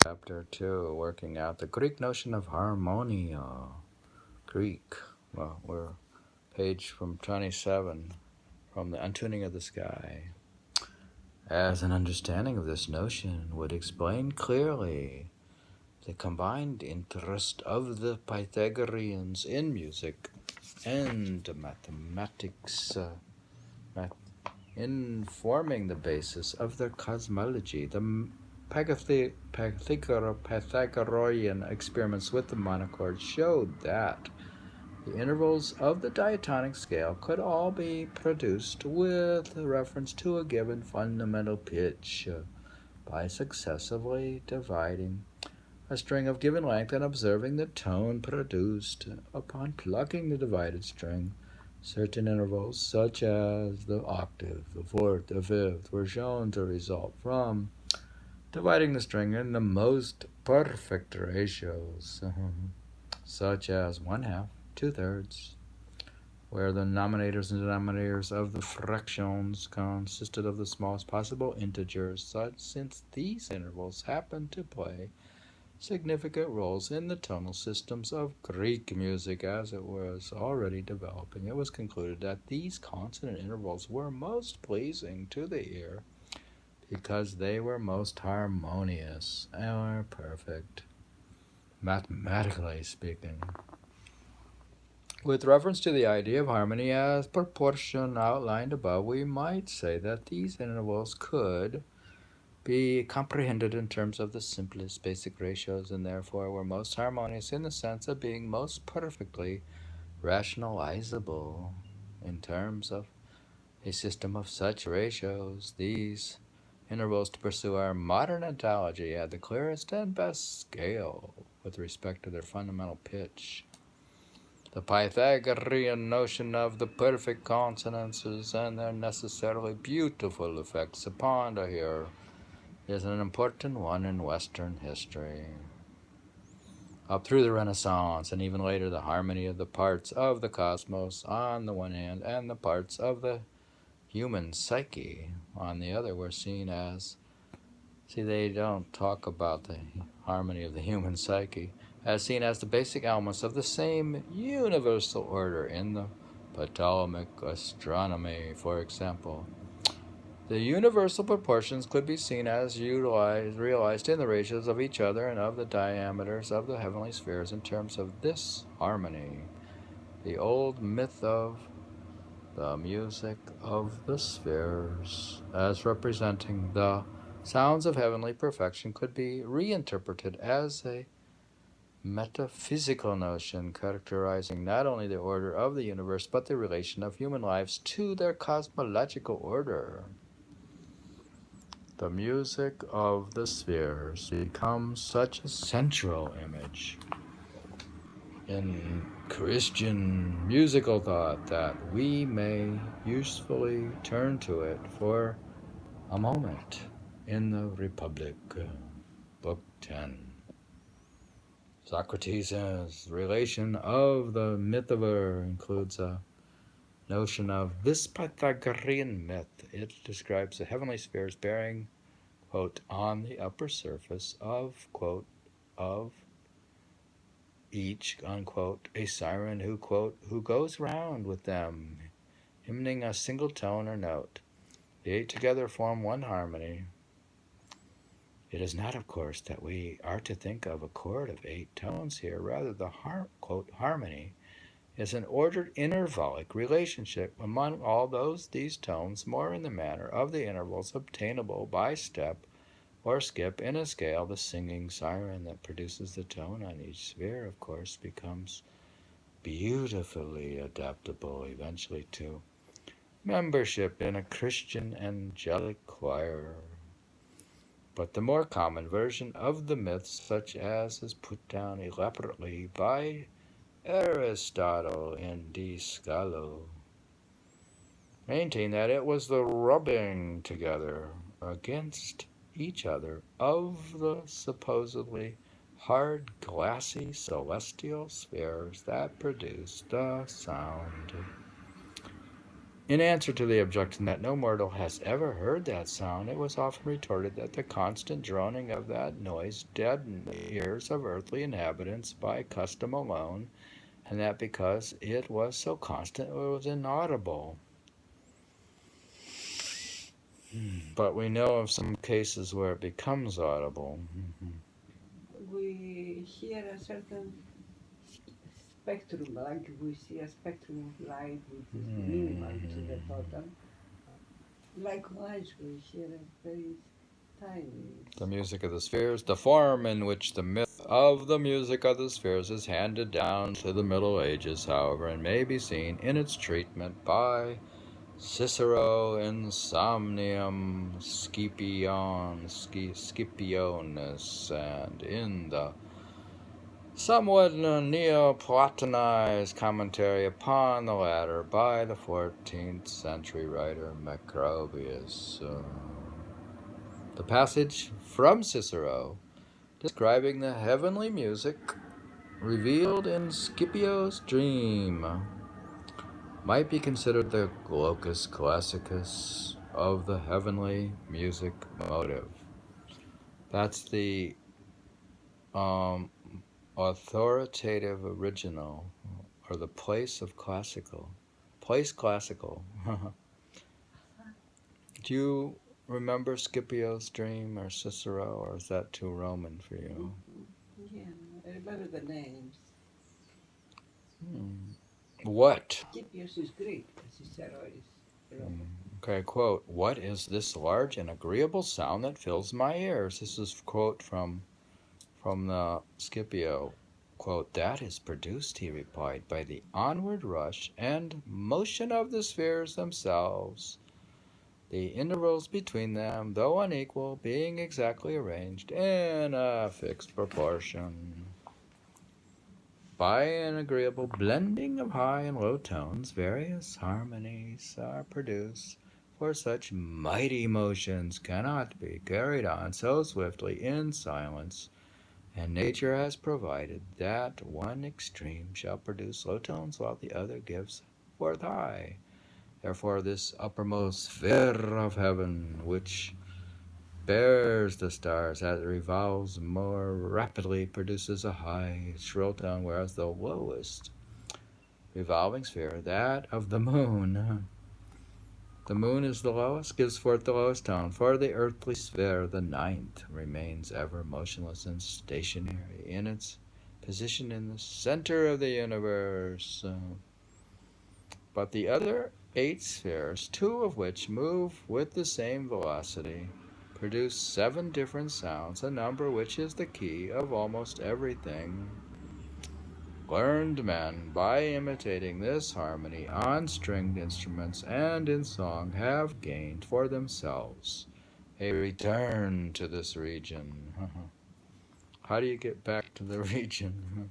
Chapter 2, working out the Greek notion of harmonia. Greek. Well, we're page from 27 from the Untuning of the Sky. As an understanding of this notion would explain clearly the combined interest of the Pythagoreans in music and mathematics in forming the basis of their cosmology. The Pythagorean experiments with the monochord showed that the intervals of the diatonic scale could all be produced with reference to a given fundamental pitch by successively dividing a string of given length and observing the tone produced upon plucking the divided string. Certain intervals, such as the octave, the fourth, the fifth, were shown to result from dividing the string in the most perfect ratios, such as 1/2, 2/3, where the nominators and denominators of the fractions consisted of the smallest possible integers, since these intervals happen to play significant roles in the tonal systems of Greek music as it was already developing. It was concluded that these consonant intervals were most pleasing to the ear because they were most harmonious or perfect, mathematically speaking. With reference to the idea of harmony as proportion outlined above, we might say that these intervals could be comprehended in terms of the simplest basic ratios and therefore were most harmonious in the sense of being most perfectly rationalizable in terms of a system of such ratios. These intervals to pursue our modern ontology had the clearest and best scale with respect to their fundamental pitch. The Pythagorean notion of the perfect consonances and their necessarily beautiful effects upon the hearer is an important one in Western history. Up through the Renaissance and even later, the harmony of the parts of the cosmos on the one hand and the parts of the human psyche on the other were seen as, they don't talk about the harmony of the human psyche, as seen as the basic elements of the same universal order in the Ptolemaic astronomy, for example. The universal proportions could be seen as realized in the ratios of each other and of the diameters of the heavenly spheres in terms of this harmony. The old myth of the music of the spheres, as representing the sounds of heavenly perfection, could be reinterpreted as a metaphysical notion characterizing not only the order of the universe but the relation of human lives to their cosmological order. The music of the spheres becomes such a central image in Christian musical thought that we may usefully turn to it for a moment in the Republic, Book 10. Socrates' relation of the mythover includes a notion of this Pythagorean myth. It describes the heavenly spheres bearing, quote, on the upper surface of, quote, of each, unquote, a siren who, quote, who goes round with them, hymning a single tone or note. The eight together form one harmony. It is not, of course, that we are to think of a chord of 8 tones here. Rather, the quote, harmony is an ordered intervallic relationship among all these tones, more in the manner of the intervals obtainable by step or skip in a scale. The singing siren that produces the tone on each sphere, of course, becomes beautifully adaptable eventually to membership in a Christian angelic choir. But the more common version of the myth, such as is put down elaborately by Aristotle in De Scalo, maintain that it was the rubbing together against each other of the supposedly hard, glassy celestial spheres that produced the sound. In answer to the objection that no mortal has ever heard that sound, it was often retorted that the constant droning of that noise deadened the ears of earthly inhabitants by custom alone, and that because it was so constant it was inaudible. But we know of some cases where it becomes audible. We hear a certain spectrum, like we see a spectrum of light which is minimal to the total. Likewise, we hear a very tiny. The music of the spheres, the form in which the myth of the music of the spheres is handed down to the Middle Ages, however, and may be seen in its treatment by Cicero in Somnium Scipionis, and in the somewhat Neoplatonized commentary upon the latter by the 14th century writer Macrobius. The passage from Cicero describing the heavenly music revealed in Scipio's dream might be considered the locus classicus of the heavenly music motive. That's the authoritative original, or the place classical. Do you remember Scipio's dream or Cicero, or is that too Roman for you? Yeah, I remember the names. What? Scipius is Greek, Cicero is Roman. Okay, quote, "What is this large and agreeable sound that fills my ears?" This is a quote from the Scipio. Quote, "That is produced," he replied, "by the onward rush and motion of the spheres themselves, the intervals between them, though unequal, being exactly arranged in a fixed proportion. By an agreeable blending of high and low tones, various harmonies are produced, for such mighty motions cannot be carried on so swiftly in silence, and nature has provided that one extreme shall produce low tones while the other gives forth high. Therefore this uppermost sphere of heaven, which bears the stars as it revolves more rapidly, produces a high, shrill tone, whereas the lowest revolving sphere, that of the moon is the lowest, gives forth the lowest tone. For the earthly sphere, the ninth, remains ever motionless and stationary in its position in the center of the universe. But the other 8 spheres, 2 of which move with the same velocity, produce 7 different sounds, a number which is the key of almost everything. Learned men, by imitating this harmony on stringed instruments and in song, have gained for themselves a return to this region. How do you get back to the region?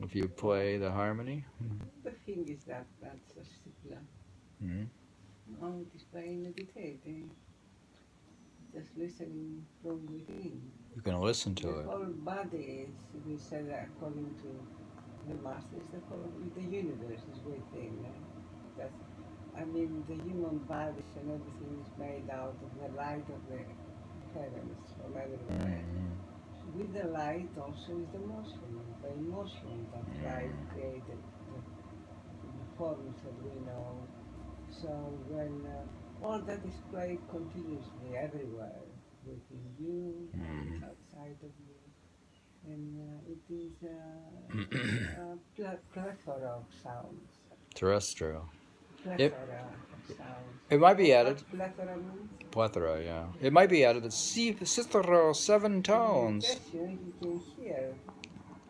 If you play the harmony? The thing is that that's a simple. No, it is by meditating, just listening from within. You can listen to The it. whole body is, we said according to the masters, the universe is within. That's, I mean, the human bodies and everything is made out of the light of the heavens from everywhere. With the light also is the motion, the emotion that light created, the forms that we know. So when all that is played continuously everywhere, within you, outside of you, and it is a plethora of sounds. Terrestrial. Plethora of sounds. It might be added. Plethora means? Plethora, yeah. It might be added that Cicero 7 tones. Yes, you can hear.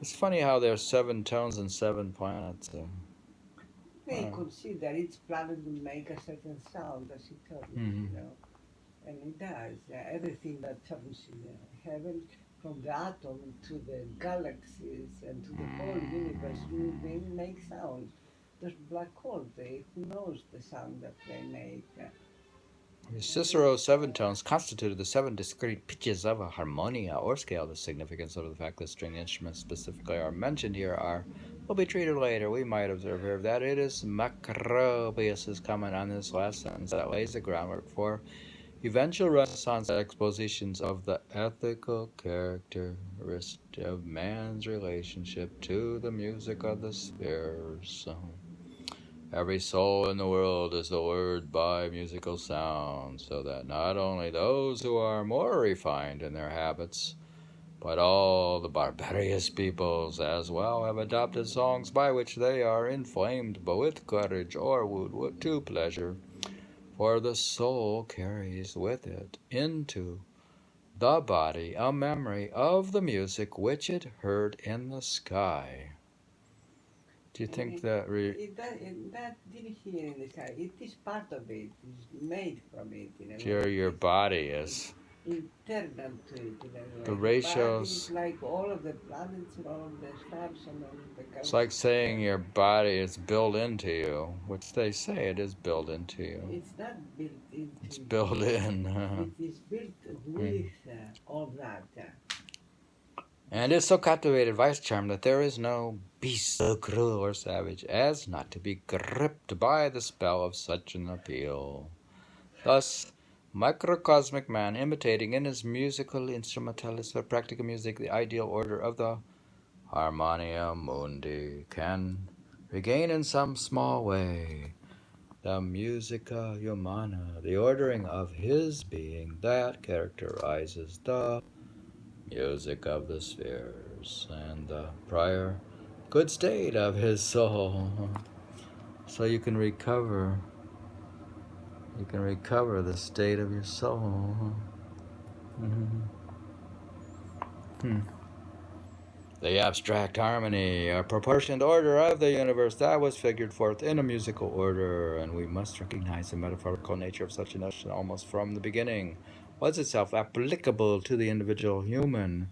It's funny how there's 7 tones and 7 planets. They consider each planet will make a certain sound, as he told you, you know. And it does. Everything that happens in heaven, from the atom to the galaxies and to the whole universe moving, make sound. Those black holes, who knows the sound that they make? Cicero's 7 tones constituted the 7 discrete pitches of a harmonia or scale. The significance of the fact that string instruments specifically are mentioned here are will be treated later. We might observe here that it is Macrobius' comment on this last sentence that lays the groundwork for eventual Renaissance expositions of the ethical characteristic of man's relationship to the music of the spheres. Every soul in the world is lured by musical sound, so that not only those who are more refined in their habits, but all the barbarous peoples as well have adopted songs by which they are inflamed with courage or wooed to pleasure, for the soul carries with it into the body a memory of the music which it heard in the sky. Do you think that that didn't hear in the sky? It is part of it. It's made from it. Your body is internal to it. The ratios. It's like all of the planets and all of the stars and all of the galaxies. It's like saying your body is built into you, which they say it is built into you. It's not built into. It's built in. It is built with all that. And is so captivated by its charm that there is no beast so cruel or savage as not to be gripped by the spell of such an appeal. Thus, microcosmic man, imitating in his musical instrumentalist or practical music the ideal order of the harmonia mundi, can regain in some small way the musica humana, the ordering of his being that characterizes the music of the spheres, and the prior good state of his soul. So you can recover the state of your soul. The abstract harmony, a proportioned order of the universe that was figured forth in a musical order, and we must recognize the metaphorical nature of such a notion almost from the beginning, was itself applicable to the individual human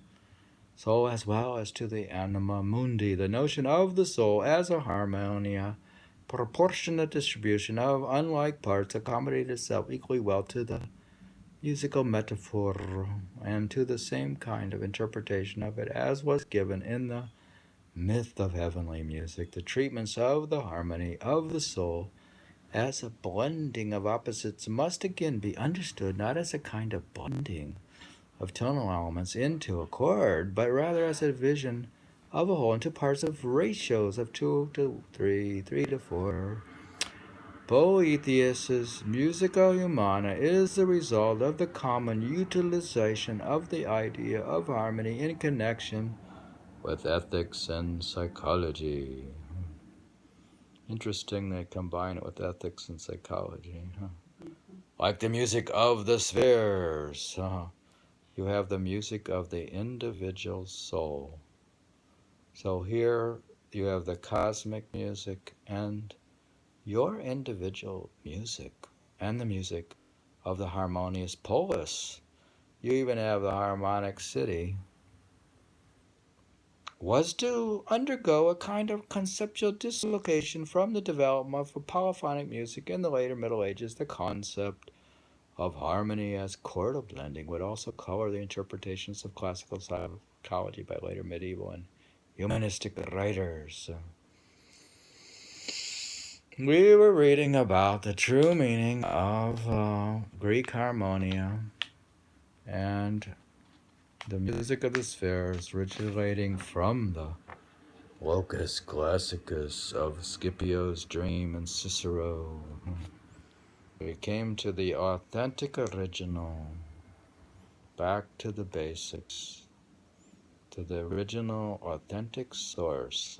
soul as well as to the anima mundi, the notion of the soul as a harmonia, proportionate distribution of unlike parts, accommodated itself equally well to the musical metaphor and to the same kind of interpretation of it as was given in the myth of heavenly music, the treatments of the harmony of the soul as a blending of opposites must again be understood not as a kind of blending of tonal elements into a chord, but rather as a division of a whole into parts of ratios of 2 to 3, 3 to 4. Boethius's musica humana is the result of the common utilization of the idea of harmony in connection with ethics and psychology. Interesting they combine it with ethics and psychology. Like the music of the spheres. You have the music of the individual soul. So here you have the cosmic music and your individual music and the music of the harmonious polis. You even have the harmonic city, was to undergo a kind of conceptual dislocation from the development of polyphonic music in the later Middle Ages. The concept of harmony as chordal blending would also color the interpretations of classical psychology by later medieval and humanistic writers. We were reading about the true meaning of Greek harmonia and the music of the spheres originating from the locus classicus of Scipio's dream and Cicero. We came to the authentic original, back to the basics, to the original authentic source,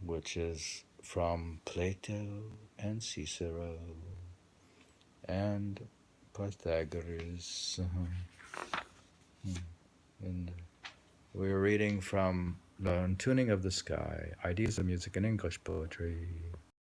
which is from Plato and Cicero and Pythagoras. And we're reading from the Untuning of the Sky, Ideas of Music in English Poetry.